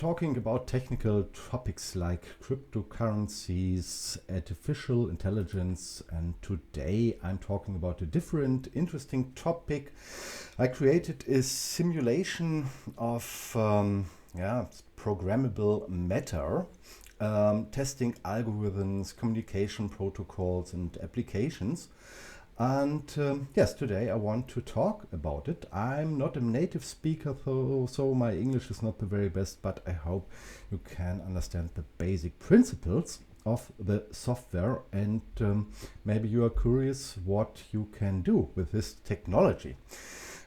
talking about technical topics like cryptocurrencies, artificial intelligence, and today I'm talking about a different interesting topic. I created a simulation of programmable matter, testing algorithms, communication protocols and applications. And yes, today I want to talk about it. I'm not a native speaker, so my English is not the very best, but I hope you can understand the basic principles of the software, and maybe you are curious what you can do with this technology.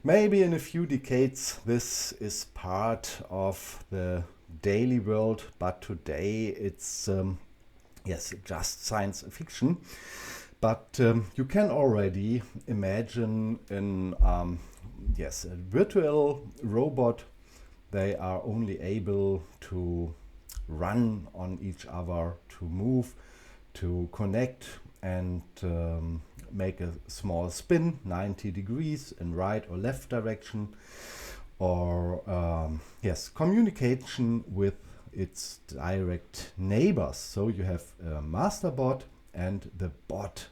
Maybe in a few decades this is part of the daily world, but today it's just science fiction. But you can already imagine a virtual robot. They are only able to run on each other, to move, to connect, and make a small spin, 90 degrees in right or left direction, or communication with its direct neighbors. So you have a master bot, and the bot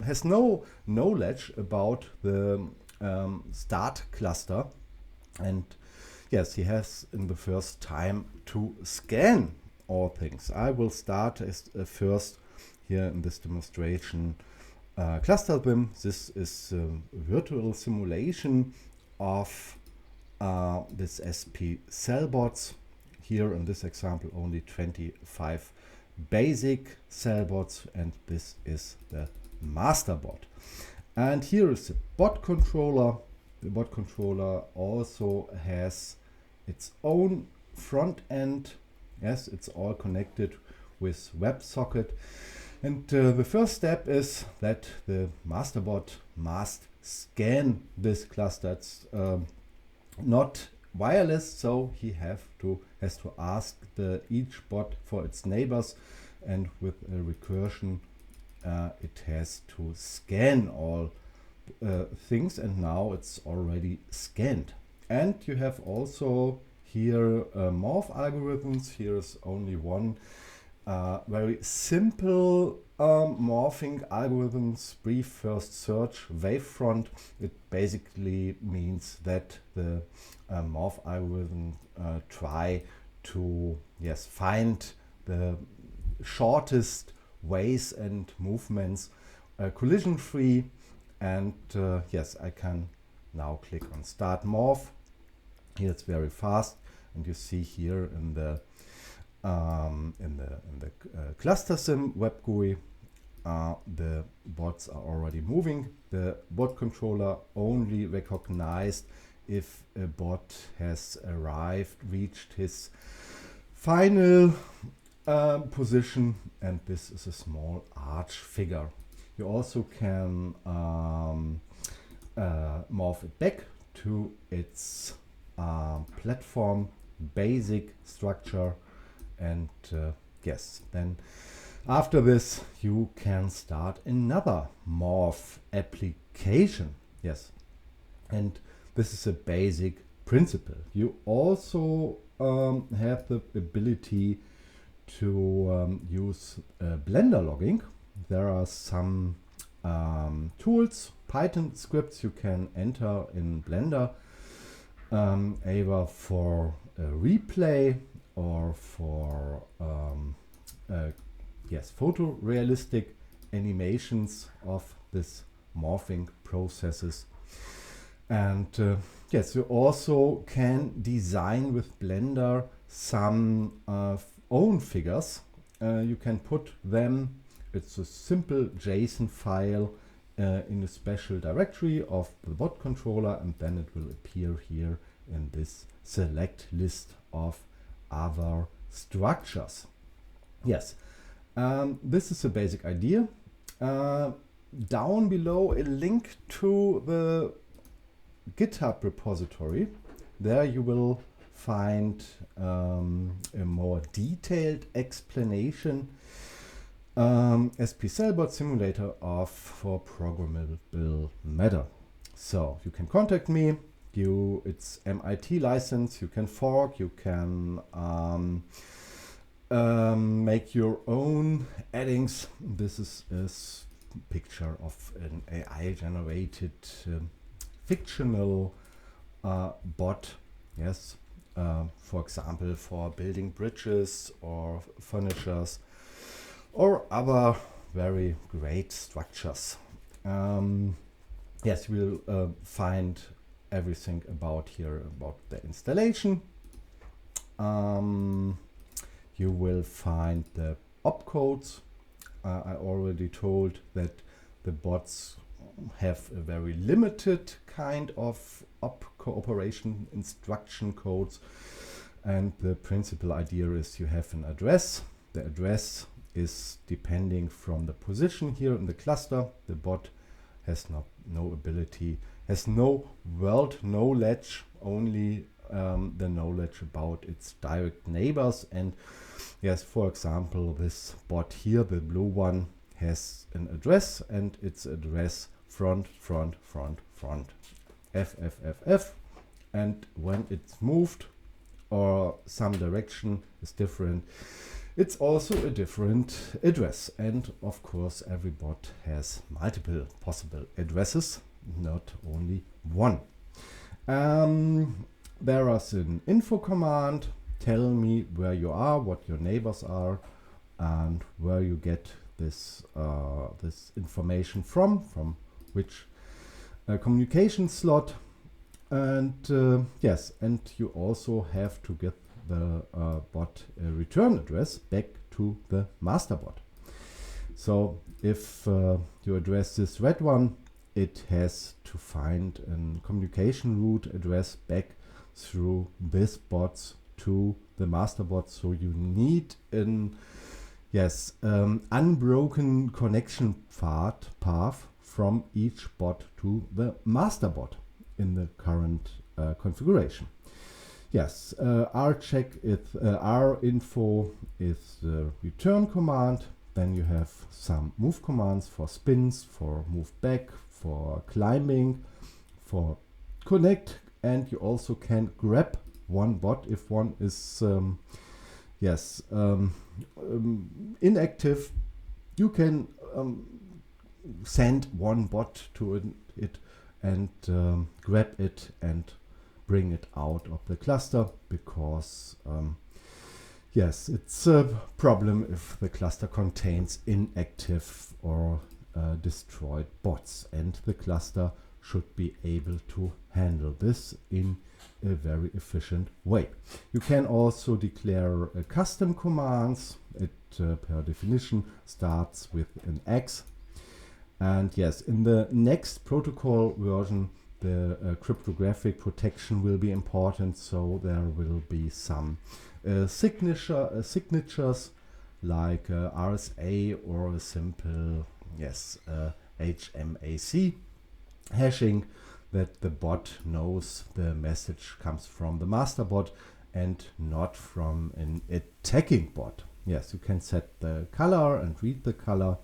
has no knowledge about the start cluster, and yes, he has in the first time to scan all things. I will start as first here in this demonstration ClusterSim. This is a virtual simulation of this SP-Cellbots. Here in this example only 25 basic cellbots, and this is the master bot. And here is the bot controller. The bot controller also has its own front end. Yes, it's all connected with WebSocket. And the first step is that the master bot must scan this cluster. It's not wireless, so he has to ask each bot for its neighbors, and with a recursion it has to scan all things, and now it's already scanned. And you have also here morph algorithms. Here is only one very simple morphing algorithms: brief first search, wavefront. It basically means that the morph algorithm try to find the shortest ways and movements collision free. And I can now click on start morph. Here it's very fast, and you see here in the ClusterSim web GUI the bots are already moving. The bot controller only recognized if a bot has reached his final position, and this is a small arch figure. You also can morph it back to its platform basic structure, and then after this you can start another morph application. Yes, and this is a basic principle. You also have the ability to use Blender logging. There are some tools, Python scripts you can enter in Blender, either for replay or for photorealistic animations of this morphing processes. And you also can design with Blender some own figures. You can put them, it's a simple JSON file in a special directory of the bot controller, and then it will appear here in this select list of other structures. Yes, this is a basic idea. Down below a link to the GitHub repository. There you will find a more detailed explanation. SP-Cellbot simulator for programmable matter. So you can contact me, it's MIT license. You can fork, you can make your own addings. This is a picture of an AI generated fictional bot. Yes, for example, for building bridges or furnitures or other very great structures. Yes, we'll find everything about here about the installation. You will find the opcodes. I already told that the bots have a very limited kind of op cooperation instruction codes, and the principal idea is you have an address. The address is depending from the position here in the cluster. The bot has no ability, has no world knowledge, only the knowledge about its direct neighbors. And yes, for example, this bot here, the blue one, has an address, and its address front, F, and when it's moved or some direction is different, it's also a different address. And of course, every bot has multiple possible addresses, not only one. There is an info command. Tell me where you are, what your neighbors are, and where you get this this information from which communication slot. And yes, and you also have to get the bot return address back to the master bot. So if you address this red one, it has to find a communication route address back through this bots to the master bot. So you need an unbroken connection path from each bot to the master bot in the current configuration. Yes, rcheck is rinfo is the return command. Then you have some move commands for spins, for move back, for climbing, for connect, and you also can grab one bot if one is inactive. You can send one bot to it and grab it and bring it out of the cluster, because yes, it's a problem if the cluster contains inactive or destroyed bots, and the cluster should be able to handle this in a very efficient way. You can also declare custom commands. It per definition starts with an X. And yes, in the next protocol version, the cryptographic protection will be important, so there will be some signatures like RSA or a simple HMAC hashing, that the bot knows the message comes from the master bot and not from an attacking bot. Yes, you can set the color and read the color,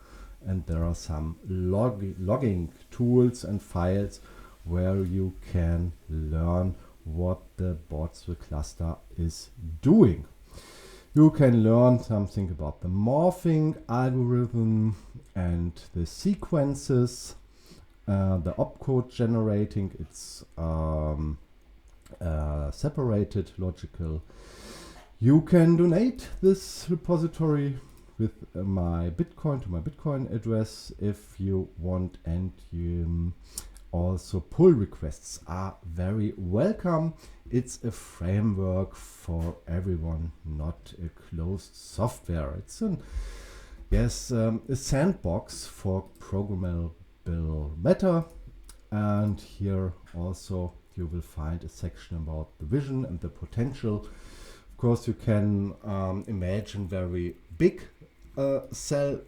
and there are some logging tools and files where you can learn what the bot's cluster is doing. You can learn something about the morphing algorithm and the sequences, the opcode generating its separated logical. You can donate this repository with my Bitcoin to my Bitcoin address if you want, and also pull requests are very welcome. It's a framework for everyone, not a closed software. It's a sandbox for programmable matter. And here also you will find a section about the vision and the potential. Of course, you can imagine very big cell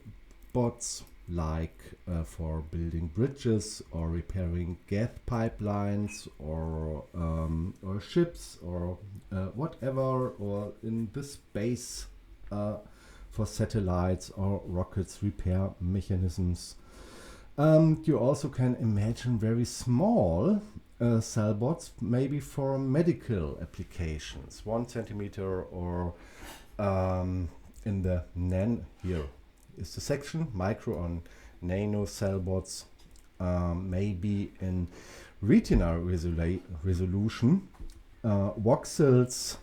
bots, like for building bridges or repairing gas pipelines or ships or whatever, or in the space for satellites or rockets repair mechanisms. You also can imagine very small CellBots, maybe for medical applications, 1 centimeter or in the here is the section micro and nano CellBots, maybe in retina resolution, voxels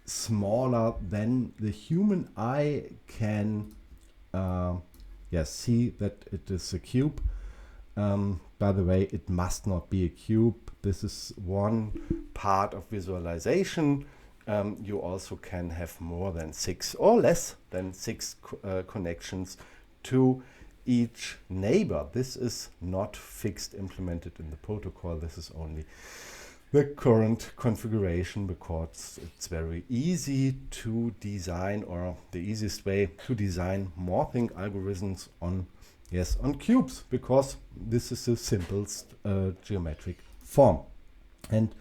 smaller than the human eye can see that it is a cube. By the way, it must not be a cube. This is one part of visualization. You also can have more than 6 or less than 6 connections to each neighbor. This is not fixed implemented in the protocol. This is only the current configuration because it's very easy to design, or the easiest way to design morphing algorithms on cubes, because this is the simplest geometric form. And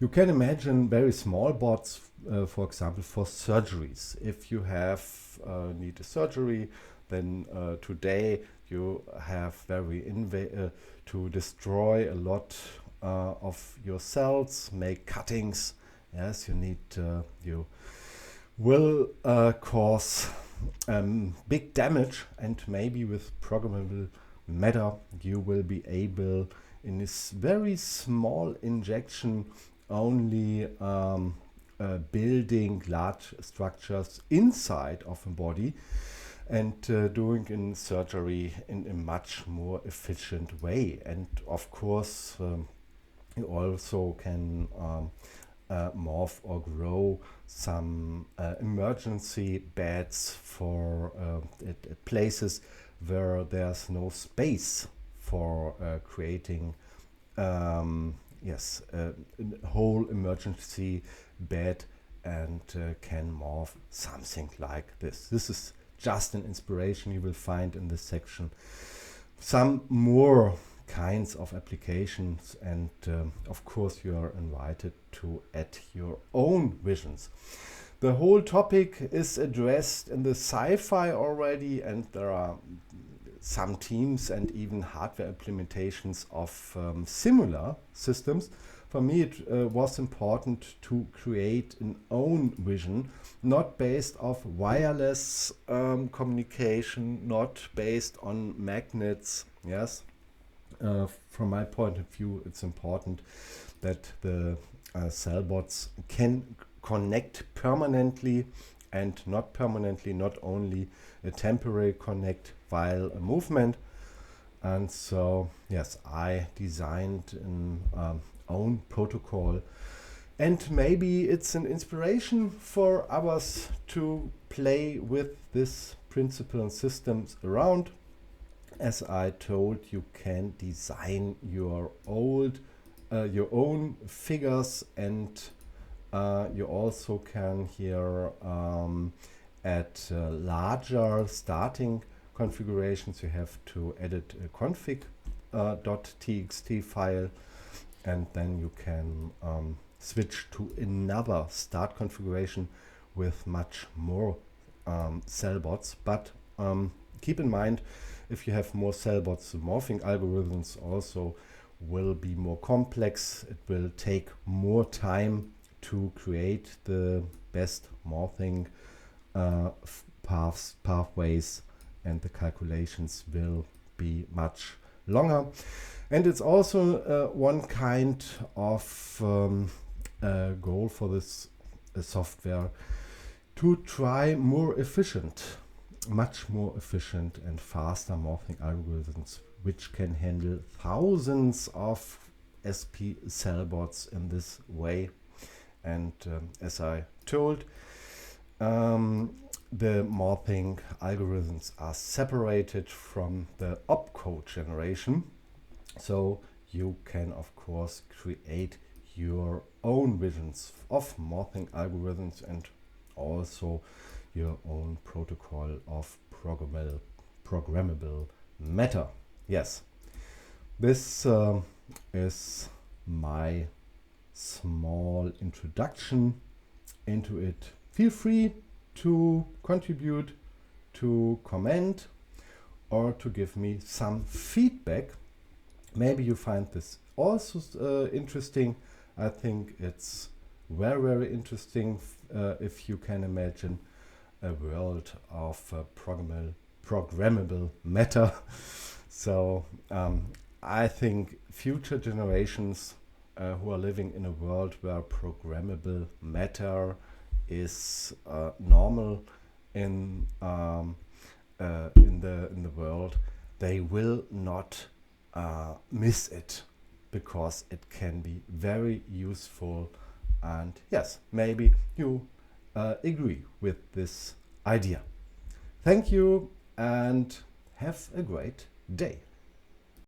you can imagine very small bots, for example, for surgeries. If you have need a surgery, then today you have to destroy a lot of your cells, make cuttings. Yes, you need you will cause big damage, and maybe with programmable matter you will be able, in this very small injection, only building large structures inside of a body, and doing in surgery in a much more efficient way. And of course you also can morph or grow some emergency beds for places where there's no space for creating a whole emergency bed, and can morph something like this. This is just an inspiration. You will find in this section some more kinds of applications, and of course you are invited to add your own visions. The whole topic is addressed in the sci-fi already, and there are some teams and even hardware implementations of similar systems. For me it was important to create an own vision, not based off wireless communication, not based on magnets. Yes, from my point of view, it's important that the CellBots can connect permanently and not permanently, not only a temporary connect while a movement. And so yes, I designed an own protocol, and maybe it's an inspiration for others to play with this principle and systems around. As I told, you can design your own figures, and you also can here add larger starting configurations. You have to edit a config.txt file, and then you can switch to another start configuration with much more CellBots. But keep in mind, if you have more CellBots, the morphing algorithms also will be more complex. It will take more time to create the best morphing pathways, and the calculations will be much longer. And it's also one kind of goal for this software to try more efficient, much more efficient and faster morphing algorithms, which can handle thousands of SP-Cellbots in this way. And as I told, the morphing algorithms are separated from the opcode generation. So you can of course create your own visions of morphing algorithms, and also your own protocol of programmable matter. Yes, this is my small introduction into it. Feel free to contribute, to comment, or to give me some feedback. Maybe you find this also interesting. I think it's very interesting if you can imagine a world of programmable matter. So I think future generations who are living in a world where programmable matter is normal in the world, they will not miss it, because it can be very useful. And yes, maybe you agree with this idea. Thank you and have a great day.